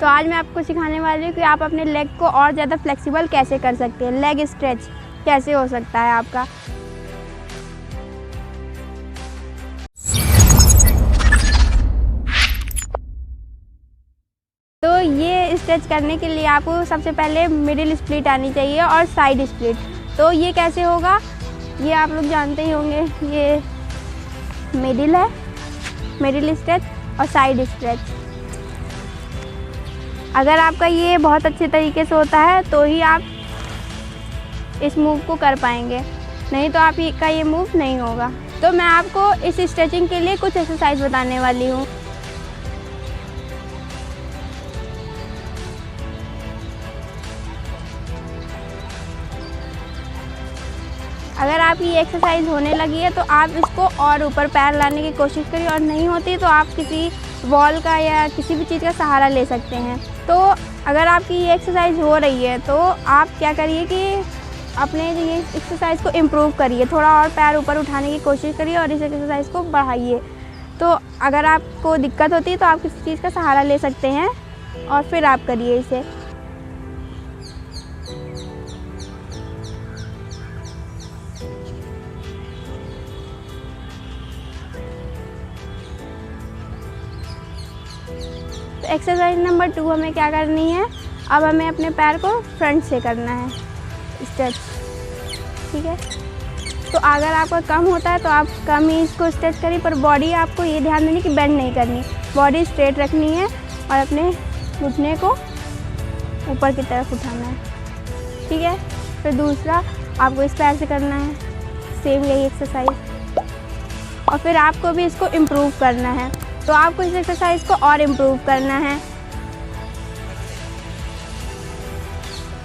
तो आज मैं आपको सिखाने वाली हूँ कि आप अपने लेग को और ज़्यादा फ्लेक्सिबल कैसे कर सकते हैं, लेग स्ट्रेच कैसे हो सकता है आपका। तो ये स्ट्रेच करने के लिए आपको सबसे पहले मिडिल स्प्लिट आनी चाहिए और साइड स्प्लिट। तो ये कैसे होगा, ये आप लोग जानते ही होंगे। ये मिडिल है, मिडिल स्ट्रेच और साइड स्ट्रेच। अगर आपका ये बहुत अच्छे तरीके से होता है तो ही आप इस मूव को कर पाएंगे, नहीं तो आपका ये मूव नहीं होगा। तो मैं आपको इस स्ट्रेचिंग के लिए कुछ एक्सरसाइज बताने वाली हूँ। अगर आप ये एक्सरसाइज होने लगी है तो आप इसको और ऊपर पैर लाने की कोशिश करिए, और नहीं होती तो आप किसी वॉल का या किसी भी चीज़ का सहारा ले सकते हैं। तो अगर आपकी ये एक्सरसाइज हो रही है तो आप क्या करिए कि अपने ये एक्सरसाइज को इम्प्रूव करिए, थोड़ा और पैर ऊपर उठाने की कोशिश करिए और इस एक्सरसाइज को बढ़ाइए। तो अगर आपको दिक्कत होती है तो आप किसी चीज़ का सहारा ले सकते हैं और फिर आप करिए इसे। तो एक्सरसाइज नंबर 2 हमें क्या करनी है, अब हमें अपने पैर को फ्रंट से करना है स्ट्रेच, ठीक है। तो अगर आपका कम होता है तो आप कम ही इसको स्ट्रेच करिए, पर बॉडी आपको ये ध्यान देनी कि बेंड नहीं करनी, बॉडी स्ट्रेट रखनी है और अपने घुटने को ऊपर की तरफ उठाना है, ठीक है। फिर दूसरा आपको इस पैर से करना है, सेम यही एक्सरसाइज, और फिर आपको भी इसको इम्प्रूव करना है। तो आपको इस एक्सरसाइज को और इम्प्रूव करना है।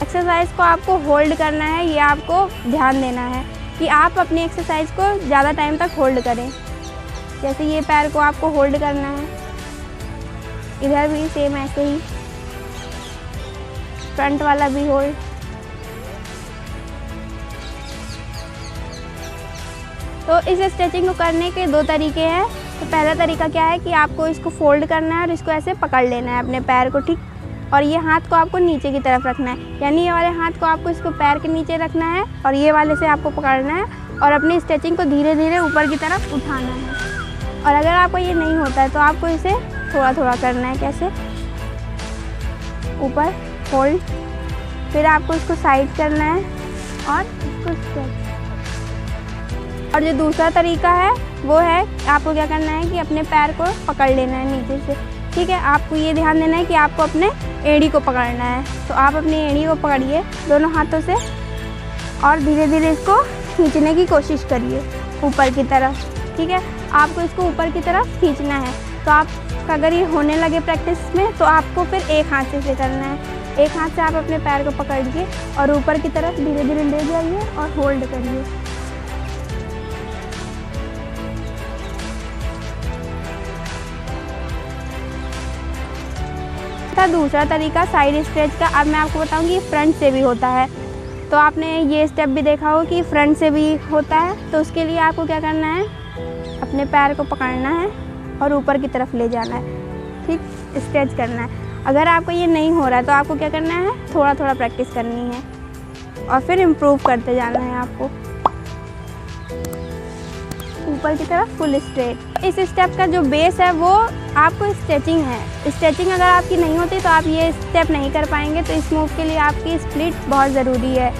एक्सरसाइज को आपको होल्ड करना है, ये आपको ध्यान देना है कि आप अपनी एक्सरसाइज को ज़्यादा टाइम तक होल्ड करें। जैसे ये पैर को आपको होल्ड करना है, इधर भी सेम ऐसे ही, फ्रंट वाला भी होल्ड। तो इस स्ट्रेचिंग को करने के 2 तरीके हैं। तो पहला तरीका क्या है कि आपको इसको फोल्ड करना है और इसको ऐसे पकड़ लेना है अपने पैर को, ठीक। और ये हाथ को आपको नीचे की तरफ रखना है, यानी ये वाले हाथ को आपको इसको पैर के नीचे रखना है और ये वाले से आपको पकड़ना है और अपनी स्ट्रेचिंग को धीरे धीरे ऊपर की तरफ उठाना है। और अगर आपको ये नहीं होता है तो आपको इसे थोड़ा थोड़ा करना है। कैसे, ऊपर होल्ड, फिर आपको इसको साइड करना है और इसको स्ट्रेच। और जो दूसरा तरीका है वो है आपको क्या करना है कि अपने पैर को पकड़ लेना है नीचे से, ठीक है। आपको ये ध्यान देना है कि आपको अपने एड़ी को पकड़ना है। तो आप अपनी एड़ी को पकड़िए दोनों हाथों से और धीरे धीरे इसको खींचने की कोशिश करिए ऊपर की तरफ, ठीक है। आपको इसको ऊपर की तरफ खींचना है। तो आप अगर ये होने लगे प्रैक्टिस में तो आपको फिर एक हाथ से करना है। एक हाथ से आप अपने पैर को पकड़िए और ऊपर की तरफ धीरे धीरे ले जाइए और होल्ड करिए। दूसरा तरीका साइड स्ट्रेच का, अब मैं आपको बताऊंगी फ्रंट से भी होता है। तो आपने ये स्टेप भी देखा हो कि फ्रंट से भी होता है। तो उसके लिए आपको क्या करना है, अपने पैर को पकड़ना है और ऊपर की तरफ ले जाना है, ठीक, स्ट्रेच करना है। अगर आपको ये नहीं हो रहा है तो आपको क्या करना है, थोड़ा थोड़ा प्रैक्टिस करनी है और फिर इम्प्रूव करते जाना है आपको ऊपर की तरफ फुल स्ट्रेट। इस स्टेप का जो बेस है वो आपको स्ट्रेचिंग है। स्ट्रेचिंग अगर आपकी नहीं होती तो आप ये स्टेप नहीं कर पाएंगे। तो इस मूव के लिए आपकी स्प्लिट बहुत ज़रूरी है।